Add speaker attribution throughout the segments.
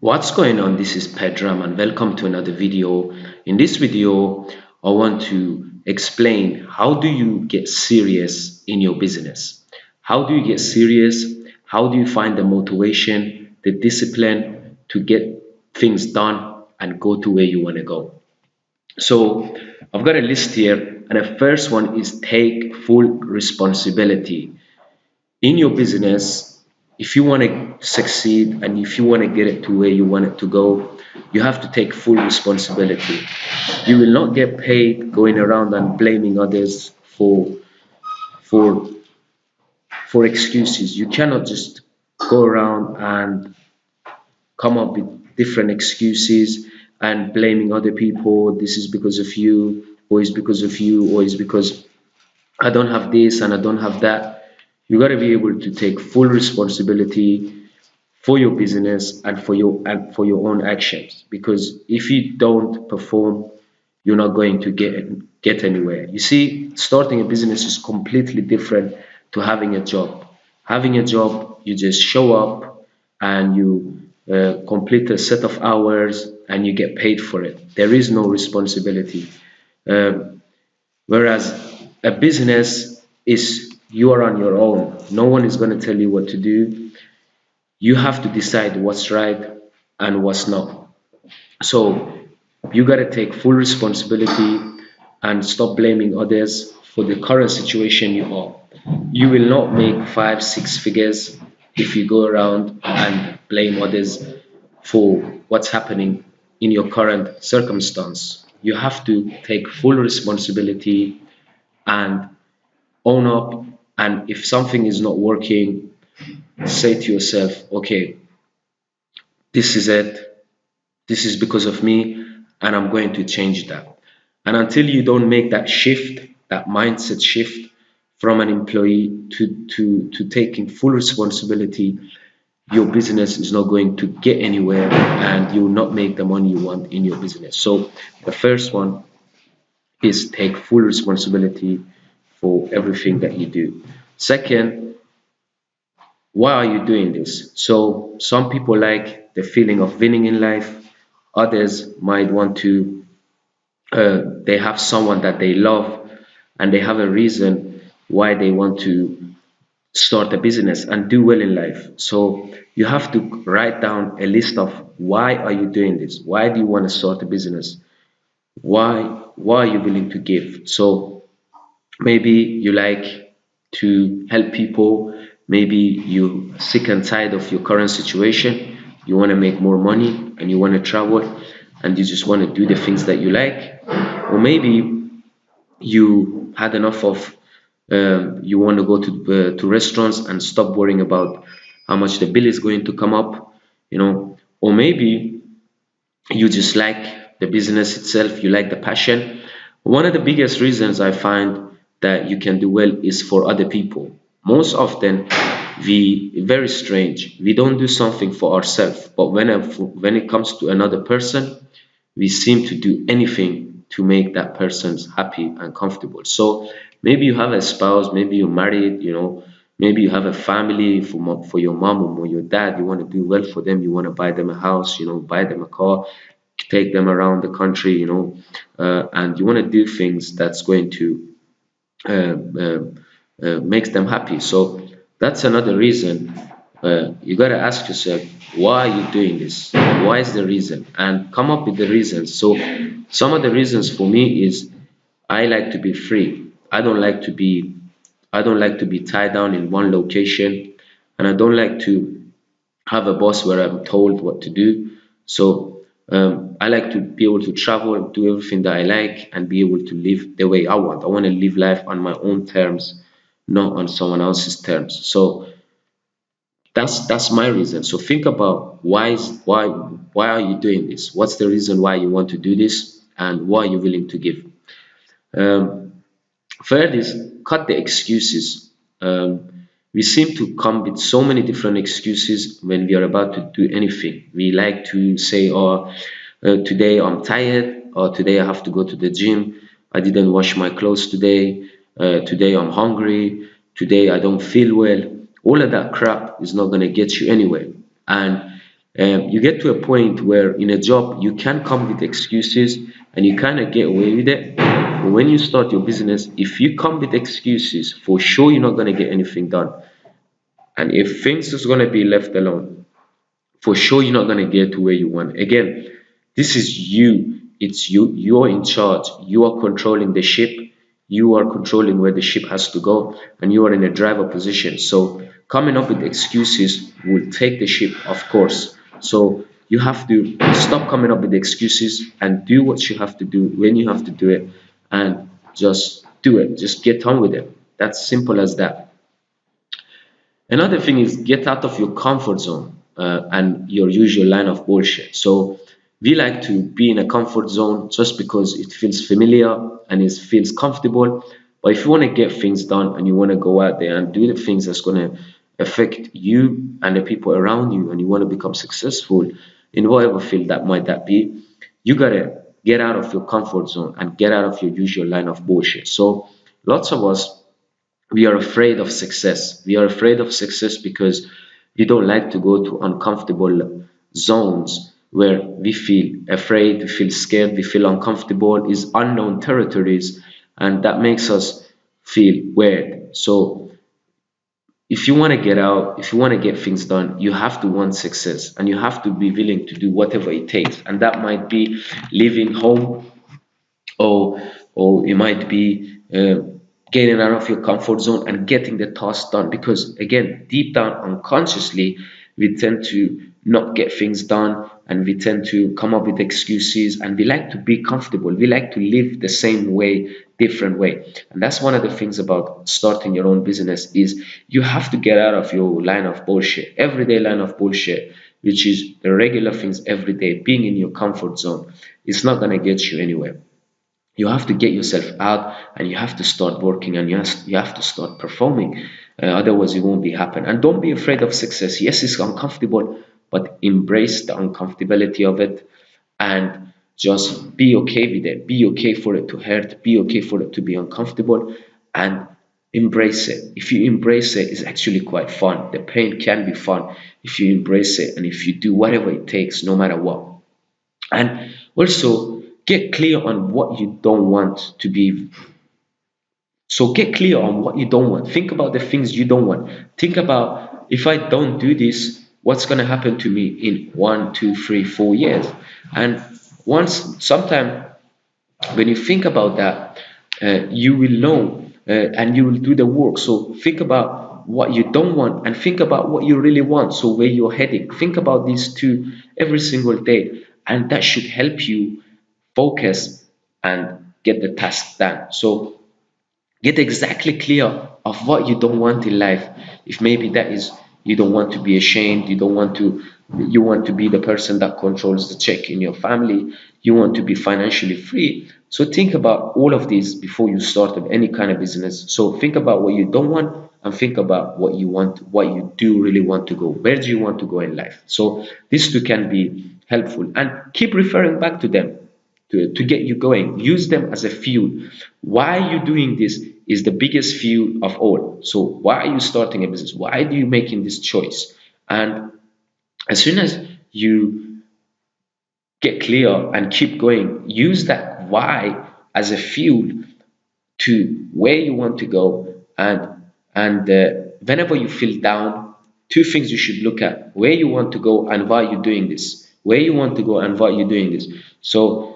Speaker 1: What's going on? This is Pedram and welcome to another video. In this video, I want to explain how do you get serious in your business? How do you get serious? How do you find the motivation, the discipline to get things done and go to where you want to go? So I've got a list here, and the first one is take full responsibility in your business. If you want to succeed and if you want to get it to where you want it to go, you have to take full responsibility. You will not get paid going around and blaming others for for excuses. You cannot just go around and come up with different excuses and blaming other people. This is because of you, or it's because of you, or it's because I don't have this and I don't have that. You got to be able to take full responsibility for your business and for your own actions. Because if you don't perform, you're not going to get anywhere. You see, starting a business is completely different to having a job. Having a job, you just show up and you complete a set of hours and you get paid for it. There is no responsibility. Um, Whereas a business is you are on your own. No one is going to tell you what to do. You have to decide what's right and what's not. So you got to take full responsibility and stop blaming others for the current situation you are. You will not make five, six figures if you go around and blame others for what's happening in your current circumstance. You have to take full responsibility and own up. And if something is not working, say to yourself, okay, this is it. This is because of me, and I'm going to change that. And until you don't make that shift, that mindset shift from an employee to taking full responsibility, your business is not going to get anywhere and you will not make the money you want in your business. So the first one is take full responsibility for everything that you do. Second, why are you doing this? So some people like the feeling of winning in life. Others might want to, they have someone that they love and they have a reason why they want to start a business and do well in life. So you have to write down a list of why are you doing this? Why do you want to start a business? Why are you willing to give? So maybe you like to help people. Maybe you sick and tired of your current situation. You want to make more money and you want to travel and you just want to do the things that you like. Or maybe you had enough of you want to go to restaurants and stop worrying about how much the bill is going to come up, or maybe you just like the business itself, you like the passion. One of the biggest reasons I find that you can do well is for other people. Most often, we very strange. We don't do something for ourselves, but when it comes to another person, we seem to do anything to make that person happy and comfortable. So maybe you have a spouse, maybe you're married, maybe you have a family for your mom or your dad. You want to do well for them. You want to buy them a house, buy them a car, take them around the country, and you want to do things that's going to uh, uh, makes them happy. So that's another reason. You got to ask yourself, why are you doing this? Why is the reason? And come up with the reasons. So some of the reasons for me is I like to be free. I don't like to be tied down in one location, and I don't like to have a boss where I'm told what to do. So I like to be able to travel, do everything that I like, and be able to live the way I want. I want to live life on my own terms, not on someone else's terms. So that's my reason. So think about why are you doing this? What's the reason why you want to do this, and what are you willing to give? Um, Third is cut the excuses. We seem to come with so many different excuses when we are about to do anything. We like to say, "Oh, today I'm tired," or "Today I have to go to the gym. I didn't wash my clothes today. Today I'm hungry. Today I don't feel well." All of that crap is not going to get you anywhere. And You get to a point where in a job you can come with excuses and you kind of get away with it. But when you start your business, if you come with excuses, for sure you're not going to get anything done. And if things is going to be left alone, for sure you're not going to get to where you want. Again, this is you. It's you. You're in charge. You are controlling the ship. You are controlling where the ship has to go, and you are in a driver position. So coming up with excuses will take the ship off course. So you have to stop coming up with excuses and do what you have to do when you have to do it, and just do it. Just get on with it. That's simple as that. Another thing is get out of your comfort zone and your usual line of bullshit. So we like to be in a comfort zone just because it feels familiar and it feels comfortable. But if you want to get things done and you want to go out there and do the things that's going to affect you and the people around you, and you want to become successful in whatever field that be, you gotta get out of your comfort zone and get out of your usual line of bullshit. So lots of us, we are afraid of success. We are afraid of success because we don't like to go to uncomfortable zones where we feel afraid, we feel scared, we feel uncomfortable, is unknown territories, and that makes us feel weird. So if you want to get out, if you want to get things done, you have to want success and you have to be willing to do whatever it takes. And that might be leaving home, or it might be getting out of your comfort zone and getting the task done, because again, deep down unconsciously we tend to not get things done, and we tend to come up with excuses, and we like to be comfortable, we like to live the same way, different way. And that's one of the things about starting your own business, is you have to get out of your line of bullshit, everyday line of bullshit, which is the regular things every day. Being in your comfort zone, it's not going to get you anywhere. You have to get yourself out and you have to start working, and you have to start performing. Otherwise it won't be happen. And don't be afraid of success. Yes, it's uncomfortable, but embrace the uncomfortability of it, and just be okay with it. Be okay for it to hurt, be okay for it to be uncomfortable, and embrace it. If you embrace it, it's actually quite fun. The pain can be fun if you embrace it and if you do whatever it takes, no matter what. And also get clear on what you don't want to be. So get clear on what you don't want. Think about the things you don't want. Think about, if I don't do this, what's going to happen to me in 1, 2, 3, 4 years? And once, sometime when you think about that, you will know, and you will do the work. So think about what you don't want and think about what you really want. So where you're heading, think about these two every single day, and that should help you focus and get the task done. So get exactly clear of what you don't want in life. If maybe that is, you don't want to be ashamed, you want to be the person that controls the check in your family, you want to be financially free. So think about all of these before you start any kind of business. So think about what you don't want and think about what you want, what you do really want to go, where do you want to go in life. So these two can be helpful, and keep referring back to them to get you going. Use them as a fuel. Why are you doing this is the biggest fuel of all. So why are you starting a business? Why are you making this choice? And as soon as you get clear and keep going, use that why as a fuel to where you want to go. And whenever you feel down, two things you should look at: where you want to go and why you're doing this. Where you want to go and why you're doing this. So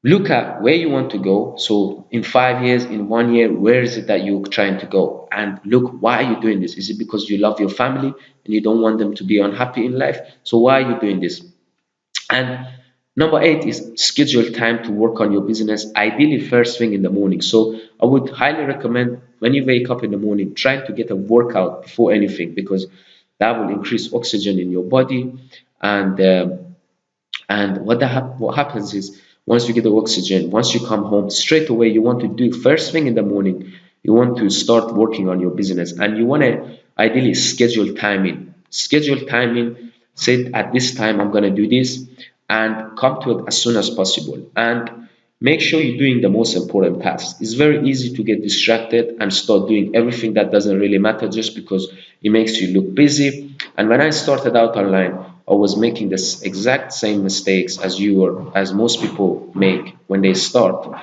Speaker 1: look at where you want to go. So in 5 years, in 1 year, where is it that you're trying to go? And look, why are you doing this? Is it because you love your family and you don't want them to be unhappy in life? So why are you doing this? And number 8 is schedule time to work on your business, ideally first thing in the morning. So I would highly recommend, when you wake up in the morning, try to get a workout before anything, because that will increase oxygen in your body. And what happens is, once you get the oxygen, once you come home, straight away you want to do, first thing in the morning, you want to start working on your business, and you want to ideally schedule timing, say at this time I'm going to do this, and come to it as soon as possible. And make sure you're doing the most important tasks. It's very easy to get distracted and start doing everything that doesn't really matter just because it makes you look busy. And when I started out online, I was making this exact same mistakes as you or as most people make when they start.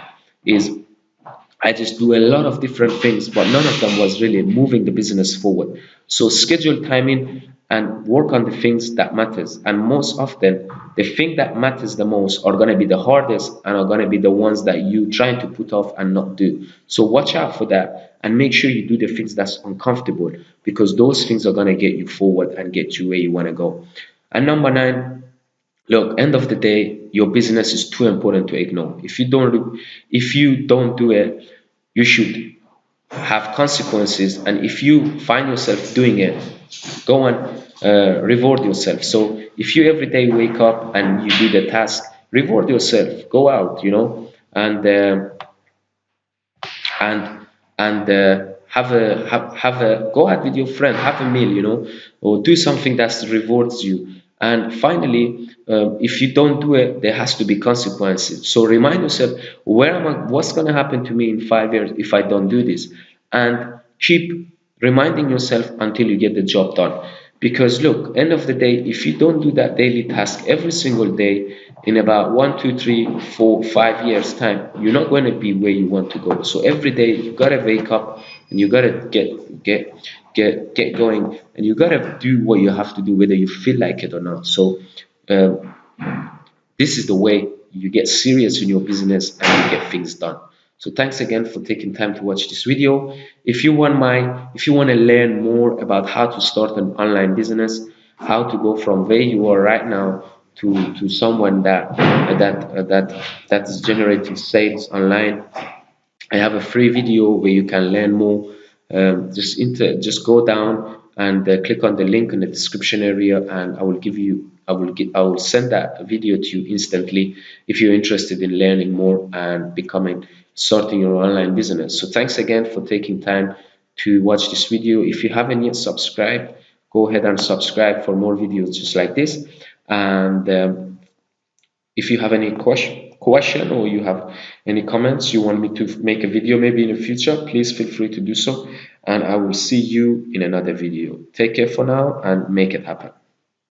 Speaker 1: Is I just do a lot of different things, but none of them was really moving the business forward. So schedule time in and work on the things that matters. And most often, the thing that matters the most are going to be the hardest and are going to be the ones that you trying to put off and not do. So watch out for that and make sure you do the things that's uncomfortable, because those things are going to get you forward and get you where you want to go. And number nine, look, end of the day, your business is too important to ignore. If you don't do it, you should have consequences. And if you find yourself doing it, go and reward yourself. So if you every day wake up and you do the task, reward yourself. Go out, and have a go out with your friend, have a meal, or do something that rewards you. And finally, if you don't do it, there has to be consequences. So remind yourself, what's going to happen to me in 5 years if I don't do this? And keep reminding yourself until you get the job done. Because look, end of the day, if you don't do that daily task every single day, in about 1, 2, 3, 4, 5 years time, you're not going to be where you want to go. So every day you gotta wake up and you gotta get going, and you gotta do what you have to do, whether you feel like it or not. So um, this is the way you get serious in your business and you get things done. So thanks again for taking time to watch this video. If you want to learn more about how to start an online business, how to go from where you are right now to someone that is generating sales online, I have a free video where you can learn more. Just go down and click on the link in the description area, and I will send that video to you instantly if you're interested in learning more and starting your online business. So thanks again for taking time to watch this video. If you haven't yet subscribed, go ahead and subscribe for more videos just like this. And if you have any question or you have any comments you want me to make a video maybe in the future, please feel free to do so, and I will see you in another video. Take care for now and make it happen.